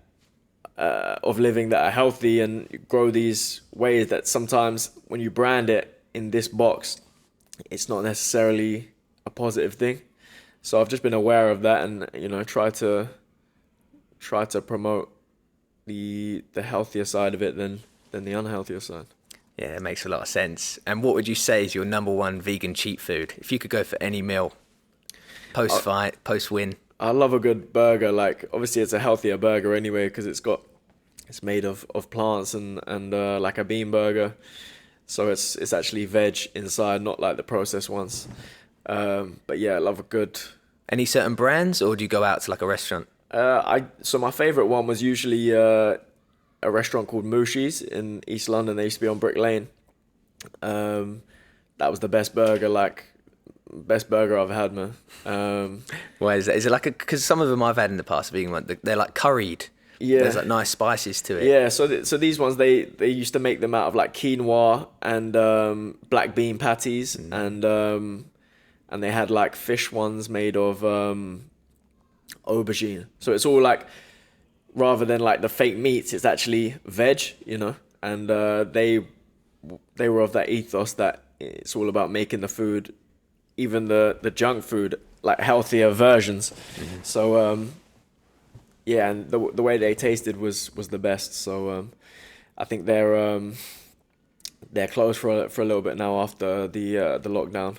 of living that are healthy and grow these ways, that sometimes when you brand it in this box, it's not necessarily a positive thing. So I've just been aware of that, and try to promote the healthier side of it than the unhealthier side. Yeah, it makes a lot of sense. And what would you say is your number one vegan cheat food? If you could go for any meal, post-fight, post-win. I love a good burger. Like, obviously it's a healthier burger anyway, because it's made of plants and like a bean burger. So it's actually veg inside, not like the processed ones. But yeah, I love a good... Any certain brands, or do you go out to like a restaurant? So my favorite one was usually a restaurant called Mushi's in East London. They used to be on Brick Lane. That was the best burger I've had, man. Why is that? Is it like because some of them I've had in the past, vegan one, they're like curried. Yeah. There's like nice spices to it. Yeah. So these ones, they used to make them out of like quinoa and black bean patties, and they had like fish ones made of aubergine. So it's all like, rather than like the fake meats, it's actually veg, and they were of that ethos that it's all about making the food, even the junk food, like healthier versions. So yeah, and the way they tasted was the best. So I think they're closed for a little bit now after the lockdown,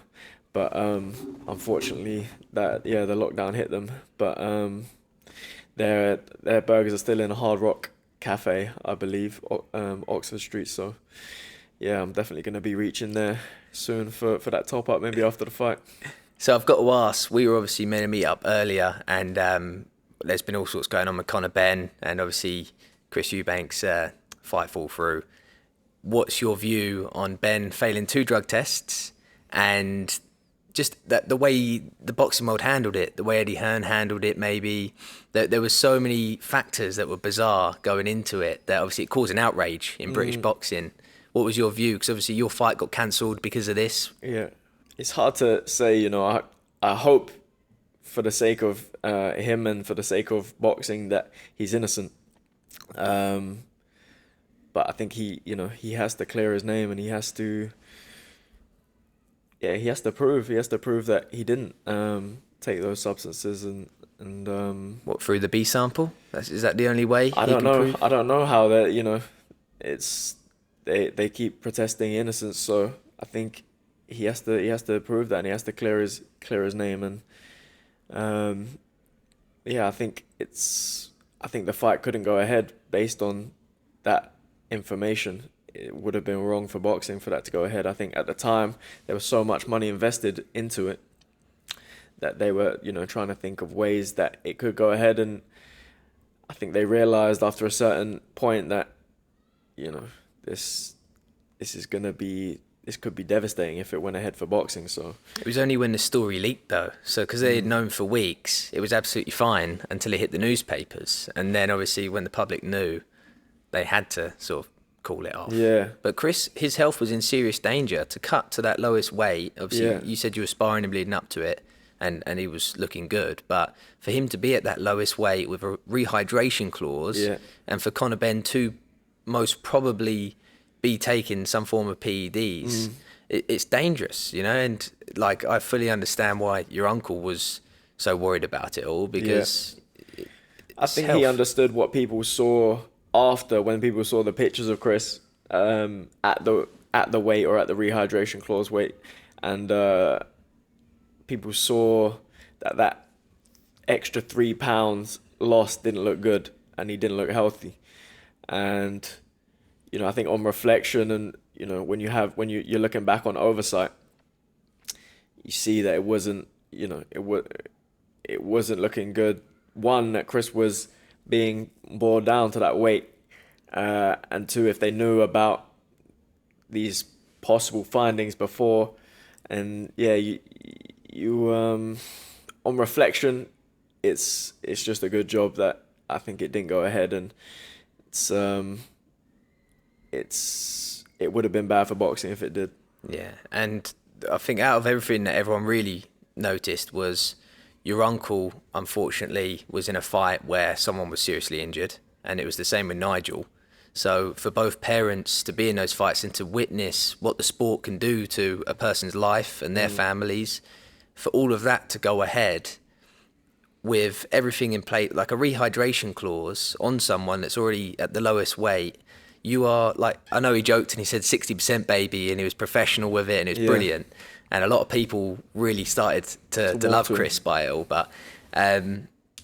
but unfortunately the lockdown hit them. But their burgers are still in a Hard Rock Cafe, I believe, Oxford Street. So yeah, I'm definitely going to be reaching there soon for that top up, maybe after the fight. So I've got to ask, we were obviously meant to meet up earlier, and there's been all sorts going on with Benn, and obviously Chris Eubank's fight fall through. What's your view on Benn failing 2 drug tests, and just that the way the boxing world handled it, the way Eddie Hearn handled it, maybe there was so many factors that were bizarre going into it that obviously it caused an outrage in British boxing. What was your view? Because obviously your fight got cancelled because of this. Yeah, it's hard to say. I hope for the sake of him and for the sake of boxing that he's innocent. But I think he has to clear his name, and he has to prove that he didn't take those substances and what, through the B sample? Is that the only way? I don't know how that it's they keep protesting innocence. So I think he has to prove that, and he has to clear his name. And I think the fight couldn't go ahead based on that information. It would have been wrong for boxing for that to go ahead. I think at the time there was so much money invested into it that they were, trying to think of ways that it could go ahead. And I think they realized after a certain point that, this could be devastating if it went ahead for boxing. So it was only when the story leaked, though. So because they had known for weeks, it was absolutely fine until it hit the newspapers, and then obviously when the public knew, they had to sort of call it off. Yeah. But Chris, his health was in serious danger. To cut to that lowest weight, obviously you said you were sparring and leading up to it, and he was looking good. But for him to be at that lowest weight with a rehydration clause, and for Conor Benn to most probably be taking some form of PEDs, it's dangerous, and like I fully understand why your uncle was so worried about it all, because I think he understood what people saw after, when people saw the pictures of Chris at the weight or at the rehydration clause weight, and people saw that extra 3 pounds lost didn't look good, and he didn't look healthy. And I think on reflection, and when you're looking back on oversight, you see that it wasn't looking good. One, that Chris was being boiled down to that weight, and 2, if they knew about these possible findings before, and you on reflection, it's just a good job that I think it didn't go ahead, and it would have been bad for boxing if it did. Yeah, and I think out of everything that everyone really noticed was your uncle, unfortunately, was in a fight where someone was seriously injured, and it was the same with Nigel. So for both parents to be in those fights and to witness what the sport can do to a person's life and their families, for all of that to go ahead with everything in place, like a rehydration clause on someone that's already at the lowest weight, you are like, I know he joked and he said 60% baby, and he was professional with it, and it was brilliant. And a lot of people really started to love Chris by it all. But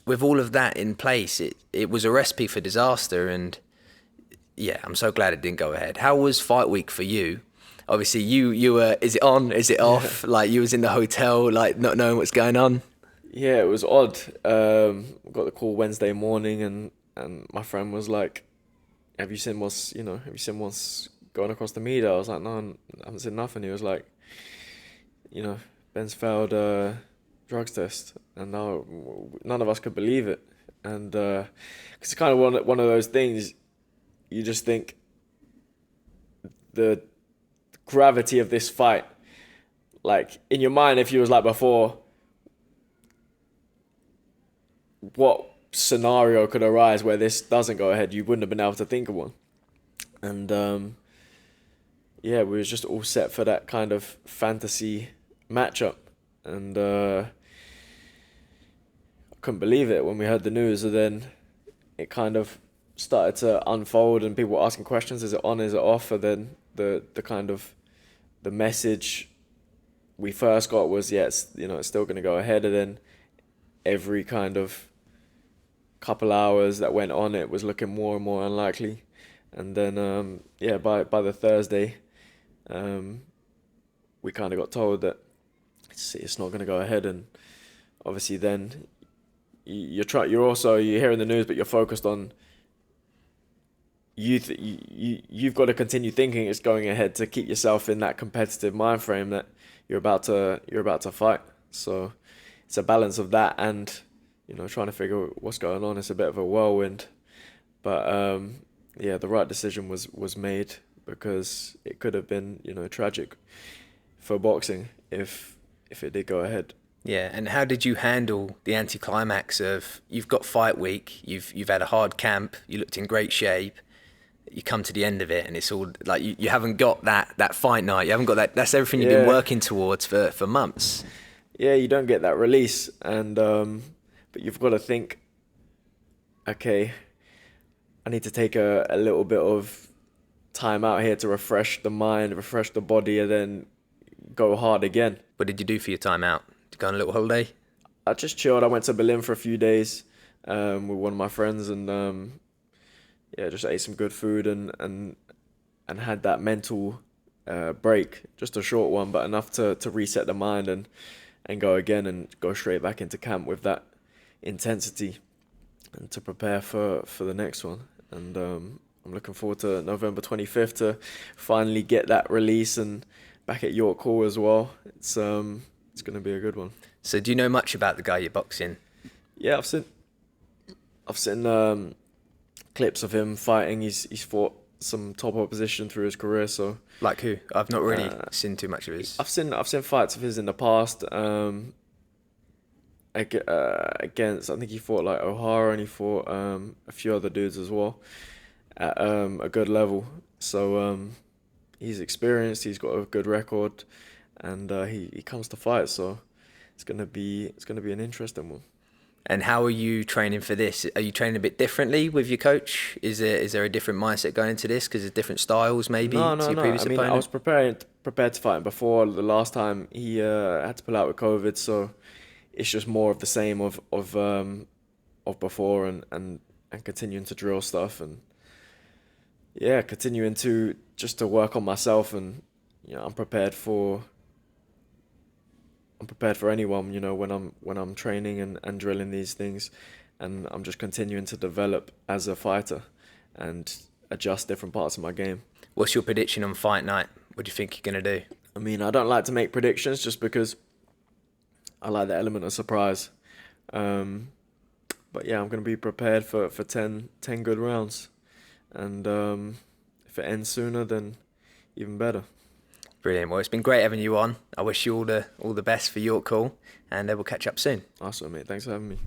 with all of that in place, it was a recipe for disaster. And yeah, I'm so glad it didn't go ahead. How was fight week for you? Obviously, you were, is it on, is it off? Like, you was in the hotel, like, not knowing what's going on. Yeah, it was odd. Got the call Wednesday morning, and my friend was like, have you seen what's going across the media? I was like, no, I haven't seen nothing. He was like, Benn's failed drugs test, and now none of us could believe it. And cause it's kind of one of those things, you just think the gravity of this fight, like in your mind, if you was like before, what scenario could arise where this doesn't go ahead, you wouldn't have been able to think of one. And we was just all set for that kind of fantasy matchup, and I couldn't believe it when we heard the news. And then it kind of started to unfold, and people were asking questions: is it on, is it off? And then the kind of the message we first got was, it's still going to go ahead. And then every kind of couple hours that went on, it was looking more and more unlikely. And then by the Thursday, we kind of got told that it's not going to go ahead. And obviously then you're hearing the news, but you're focused on you've got to continue thinking it's going ahead to keep yourself in that competitive mind frame that you're about to fight. So it's a balance of that and trying to figure out what's going on. It's a bit of a whirlwind, but the right decision was made, because it could have been tragic for boxing if it did go ahead. Yeah, and how did you handle the anticlimax of, you've got fight week, you've had a hard camp, you looked in great shape, you come to the end of it and it's all like you haven't got that fight night, you haven't got that's everything you've been working towards for months. Yeah, you don't get that release, and but you've got to think, okay, I need to take a little bit of time out here to refresh the mind, refresh the body, and then go hard again. What did you do for your time out? Did you go on a little holiday? I just chilled. I went to Berlin for a few days with one of my friends, and just ate some good food and had that mental break. Just a short one, but enough to reset the mind and go again and go straight back into camp with that intensity and to prepare for the next one. And I'm looking forward to November 25th to finally get that release, and back at York Hall as well. It's going to be a good one. So do you know much about the guy you're boxing? Yeah, I've seen clips of him fighting. He's fought some top opposition through his career. So like who? I've not really seen too much of his. I've seen fights of his in the past. Against, I think he fought like O'Hara, and he fought a few other dudes as well at a good level. So he's experienced, he's got a good record, and he comes to fight. So it's gonna be an interesting one. And how are you training for this? Are you training a bit differently with your coach? Is there a different mindset going into this because there's different styles maybe No. to your previous opponent? I was prepared to fight him before. The last time he had to pull out with COVID, so it's just more of the same of before, and continuing to drill stuff, and continuing to work on myself. And I'm prepared for anyone, when I'm training and drilling these things, and I'm just continuing to develop as a fighter and adjust different parts of my game. What's your prediction on fight night? What do you think you're going to do? I mean, I don't like to make predictions just because I like the element of surprise. But yeah, I'm going to be prepared for 10 good rounds. And if it ends sooner, then even better. Brilliant. Well, it's been great having you on. I wish you all the best for York Hall, and we'll catch up soon. Awesome, mate. Thanks for having me.